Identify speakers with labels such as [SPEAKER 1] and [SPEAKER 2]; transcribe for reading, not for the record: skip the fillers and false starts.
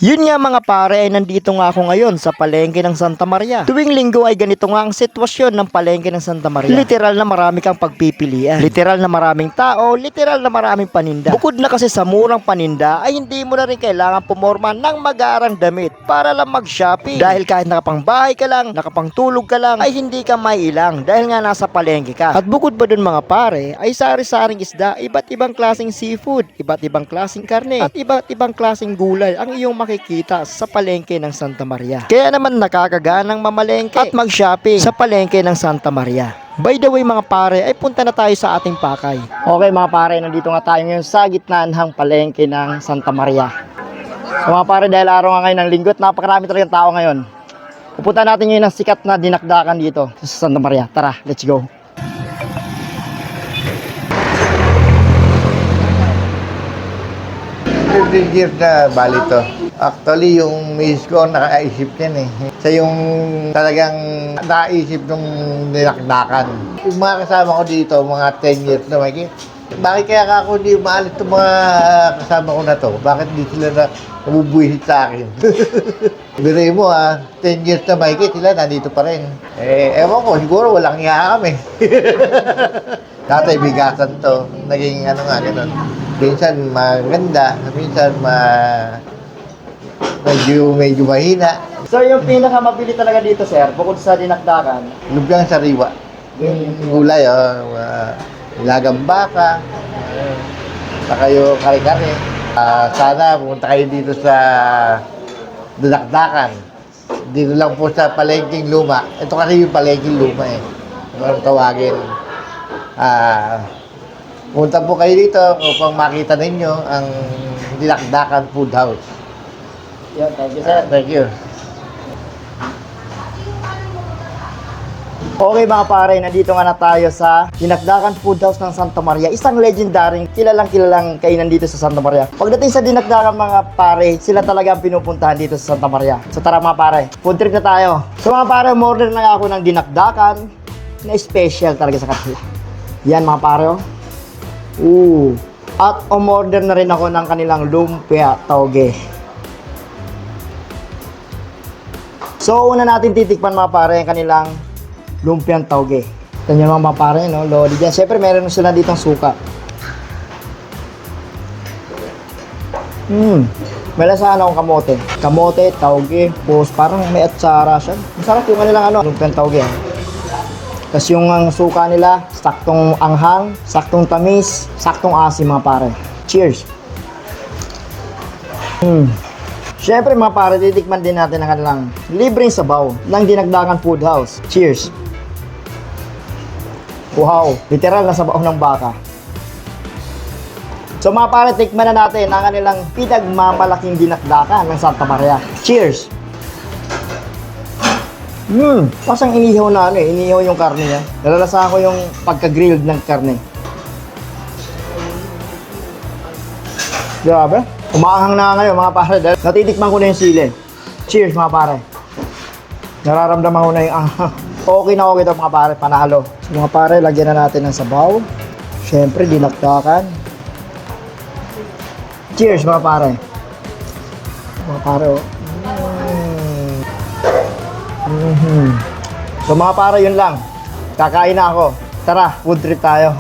[SPEAKER 1] Yun nga mga pare, ay nandito nga ako ngayon sa palengke ng Santa Maria. Tuwing linggo ay ganito nga ang sitwasyon ng palengke ng Santa Maria. Literal na marami kang pagpipilian. Literal na maraming tao, literal na maraming paninda. Bukod na kasi sa murang paninda, ay hindi mo na rin kailangan pumorma ng mag-aarang damit para lang mag-shopping. Dahil kahit nakapangbahay ka lang, nakapangtulog ka lang, ay hindi ka maiilang dahil nga nasa palengke ka. At bukod pa dun mga pare, ay sari-saring isda, iba't ibang klaseng seafood, iba't ibang klaseng karne, at iba't ibang klaseng gulay ang iyong makikita sa palengke ng Santa Maria. Kaya naman nakakaganang mamalengke at mag-shopping sa palengke ng Santa Maria. By the way mga pare, ay punta na tayo sa ating pakay. Okay mga pare, nandito nga tayo ngayon sa gitnaan ng palengke ng Santa Maria. So mga pare, dahil araw nga ngayon ng linggo at napakarami talagang tao ngayon, pupunta natin ngayon ng sikat na dinakdakan dito sa Santa Maria. Tara, let's go!
[SPEAKER 2] Years na bali to. Actually, yung miss ko nakaisip yan eh. Siya yung talagang nakaisip nung nilakdakan. Yung mga kasama ko dito, mga 10 years na may bakit kaya ako hindi umaalis itong mga kasama ko na to? Bakit di sila na nabubuhisit sa akin? Biray mo 10 years na may sila nandito pa rin. Ewan ko, siguro walang iya kami. Tatay bigasan to. Naging ano nga ganun. Minsan maganda, minsan medyo mahina.
[SPEAKER 1] So yung pinakamabili talaga dito sir, bukod sa dinakdakan,
[SPEAKER 2] Lubyang sariwa. Yung gulay, ilagang baka, saka yung kare-kare. Sana pumunta kayo dito sa dinakdakan. Dito lang po sa Palengking Luma. Ito kasi yung Palengking Luma eh. Ano tawagin. Punta po kayo dito upang makita ninyo ang Dinakdakan Food House.
[SPEAKER 1] yeah, thank you sir.
[SPEAKER 2] Thank you.
[SPEAKER 1] Okay mga pare, nandito nga na tayo sa Dinakdakan Food House ng Santa Maria. Isang legendaring kilalang kainan dito sa Santa Maria. Pagdating sa Dinakdakan mga pare, sila talaga ang pinupuntahan dito sa Santa Maria. So tara mga pare, food trip na tayo. So mga pare, order na ako ng dinakdakan na special talaga sa kanila. Yan mga pare oh. At umorder na rin ako ng kanilang lumpia tauge. So una natin titikman mga pare ang kanilang lumpiang tauge. Ito nyo mga pare, no? Lodi dyan. Siyempre meron sila ditong suka. May lasahan akong kamote. Kamote, tauge, pos, parang may atsara siya. Masarap yung kanilang lumpiang tauge. Tapos yung suka nila, saktong anghang, saktong tamis, saktong asim mga pare. Cheers! Siyempre mga pare, titikman din natin ang kanilang libreng sabaw ng Dinakdakan Food House. Cheers! Wow! Literal na sabaw ng baka. So mga pare, tikman na natin ang kanilang pinagmamalaking dinakdakan ng Santa Maria. Cheers! Pasang inihaw na inihaw yung karne niya. Nalalasahan ko yung pagka-grilled ng karne. Grabe. Umahang na ngayon mga pare dahil natitikman ko na yung sili. Cheers mga pare. Nararamdaman ko na yung okay na okay ito mga pare, panalo. So, mga pare, lagyan na natin ng sabaw. Siyempre, dinakdakan. Cheers mga pare. Mga pare oh. So mga pare, yun lang. Kakain na ako. Tara, food trip tayo.